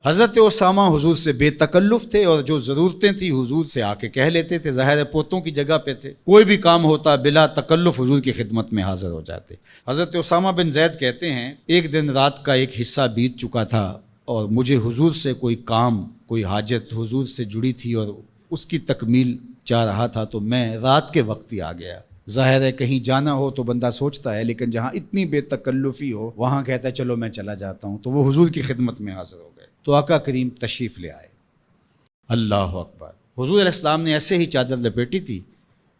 حضرت اسامہ حضور سے بے تکلف تھے اور جو ضرورتیں تھیں حضور سے آ کے کہہ لیتے تھے، ظاہر ہے پوتوں کی جگہ پہ تھے، کوئی بھی کام ہوتا بلا تکلف حضور کی خدمت میں حاضر ہو جاتے۔ حضرت اسامہ بن زید کہتے ہیں ایک دن رات کا ایک حصہ بیت چکا تھا اور مجھے حضور سے کوئی کام، کوئی حاجت حضور سے جڑی تھی اور اس کی تکمیل چاہ رہا تھا، تو میں رات کے وقت ہی آ گیا۔ ظاہر ہے کہیں جانا ہو تو بندہ سوچتا ہے، لیکن جہاں اتنی بے تکلفی ہو وہاں کہتا ہے چلو میں چلا جاتا ہوں، تو وہ حضور کی خدمت میں حاضر ہو گئے۔ تو آقا کریم تشریف لے آئے۔ اللہ اکبر! حضور علیہ السلام نے ایسے ہی چادر لپیٹی تھی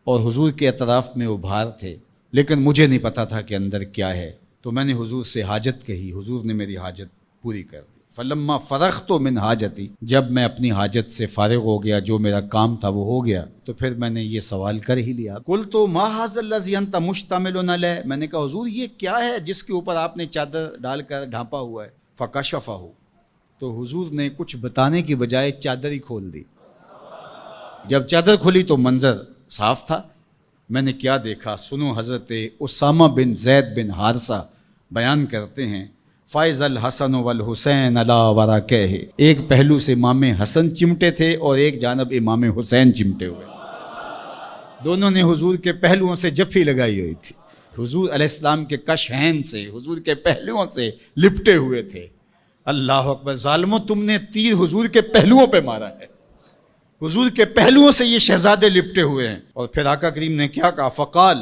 اور حضور کے اطراف میں ابھار تھے، لیکن مجھے نہیں پتا تھا کہ اندر کیا ہے، تو میں نے حضور سے حاجت کہی، حضور نے میری حاجت پوری کر دی۔ فلما فرغت من حاجتی، جب میں اپنی حاجت سے فارغ ہو گیا، جو میرا کام تھا وہ ہو گیا، تو پھر میں نے یہ سوال کر ہی لیا، قلت ما ھذا الذی انت مشتمل علیہ، میں نے کہا حضور یہ کیا ہے جس کے اوپر آپ نے چادر ڈال کر ڈھانپا ہوا ہے؟ فکشفہ، تو حضور نے کچھ بتانے کی بجائے چادر ہی کھول دی۔ جب چادر کھلی تو منظر صاف تھا۔ میں نے کیا دیکھا، سنو، حضرت اسامہ بن زید بن حارثہ بیان کرتے ہیں، فائز الحسن والحسین علی ورقہ، ایک پہلو سے امام حسن چمٹے تھے اور ایک جانب امام حسین چمٹے ہوئے، دونوں نے حضور کے پہلوؤں سے جفی لگائی ہوئی تھی، حضور علیہ السلام کے کشہین سے، حضور کے پہلوؤں سے لپٹے ہوئے تھے۔ اللہ اکبر! ظالموں، تم نے تیر حضور کے پہلوؤں پہ مارا ہے، حضور کے پہلوؤں سے یہ شہزادے لپٹے ہوئے ہیں۔ اور پھر آقا کریم نے کیا کہا، فقال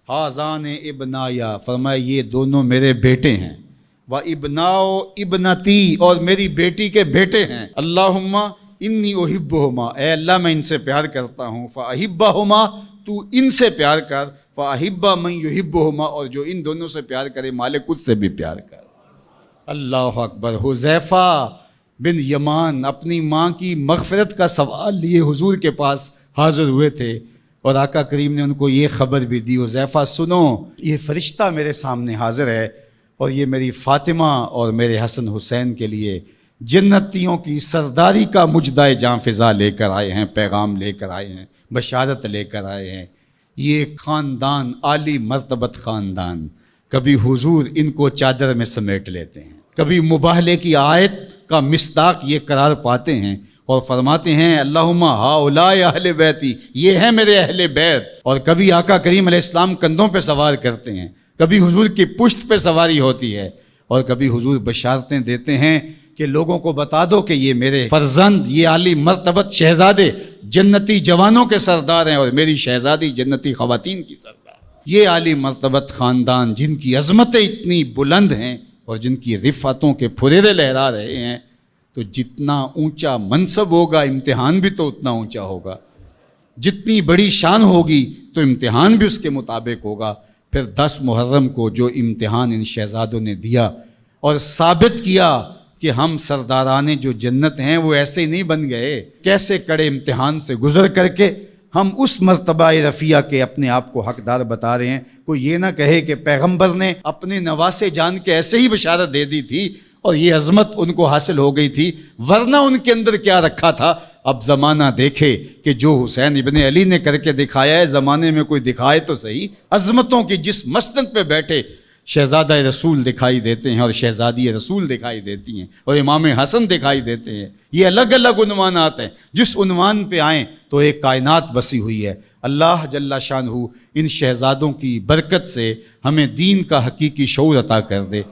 ھذان ابنایا، فرمایا یہ دونوں میرے بیٹے ہیں، و ابناؤ ابنتی، اور میری بیٹی کے بیٹے ہیں۔ اللہم انی احبہما، اے اللہ میں ان سے پیار کرتا ہوں، فاحبہما، تو ان سے پیار کر، فاحب من یحبہما، اور جو ان دونوں سے پیار کرے مالک اس سے بھی پیار کر۔ اللہ اکبر! حذیفہ بن یمان اپنی ماں کی مغفرت کا سوال لیے حضور کے پاس حاضر ہوئے تھے اور آقا کریم نے ان کو یہ خبر بھی دی، حذیفہ سنو، یہ فرشتہ میرے سامنے حاضر ہے اور یہ میری فاطمہ اور میرے حسن حسین کے لیے جنتیوں کی سرداری کا مجدہ جاں فضا لے کر آئے ہیں، پیغام لے کر آئے ہیں، بشارت لے کر آئے ہیں۔ یہ خاندان عالی مرتبت خاندان، کبھی حضور ان کو چادر میں سمیٹ لیتے ہیں، کبھی مباہلے کی آیت کا مصداق یہ قرار پاتے ہیں اور فرماتے ہیں اللہم ہؤلاء اہل بیتی، یہ ہیں میرے اہل بیت، اور کبھی آقا کریم علیہ السلام کندھوں پہ سوار کرتے ہیں، کبھی حضور کی پشت پہ سواری ہوتی ہے، اور کبھی حضور بشارتیں دیتے ہیں کہ لوگوں کو بتا دو کہ یہ میرے فرزند، یہ عالی مرتبت شہزادے جنتی جوانوں کے سردار ہیں اور میری شہزادی جنتی خواتین کی سردار۔ یہ عالی مرتبت خاندان جن کی عظمتیں اتنی بلند ہیں اور جن کی رفعتوں کے پھریرے لہرا رہے ہیں، تو جتنا اونچا منصب ہوگا امتحان بھی تو اتنا اونچا ہوگا، جتنی بڑی شان ہوگی تو امتحان بھی اس کے مطابق ہوگا۔ پھر 10 محرم کو جو امتحان ان شہزادوں نے دیا اور ثابت کیا کہ ہم سرداران جو جنت ہیں وہ ایسے ہی نہیں بن گئے، کیسے کڑے امتحان سے گزر کر کے ہم اس مرتبہ رفیع کے اپنے آپ کو حقدار بتا رہے ہیں۔ کوئی یہ نہ کہے کہ پیغمبر نے اپنے نواسے جان کے ایسے ہی بشارت دے دی تھی اور یہ عظمت ان کو حاصل ہو گئی تھی، ورنہ ان کے اندر کیا رکھا تھا۔ اب زمانہ دیکھے کہ جو حسین ابن علی نے کر کے دکھایا ہے، زمانے میں کوئی دکھائے تو صحیح۔ عظمتوں کی جس مسند پہ بیٹھے شہزادہ رسول دکھائی دیتے ہیں اور شہزادی رسول دکھائی دیتی ہیں اور امام حسن دکھائی دیتے ہیں، یہ الگ الگ عنوانات ہیں، جس عنوان پہ آئیں تو ایک کائنات بسی ہوئی ہے۔ اللہ جل شانہ ان شہزادوں کی برکت سے ہمیں دین کا حقیقی شعور عطا کر دے۔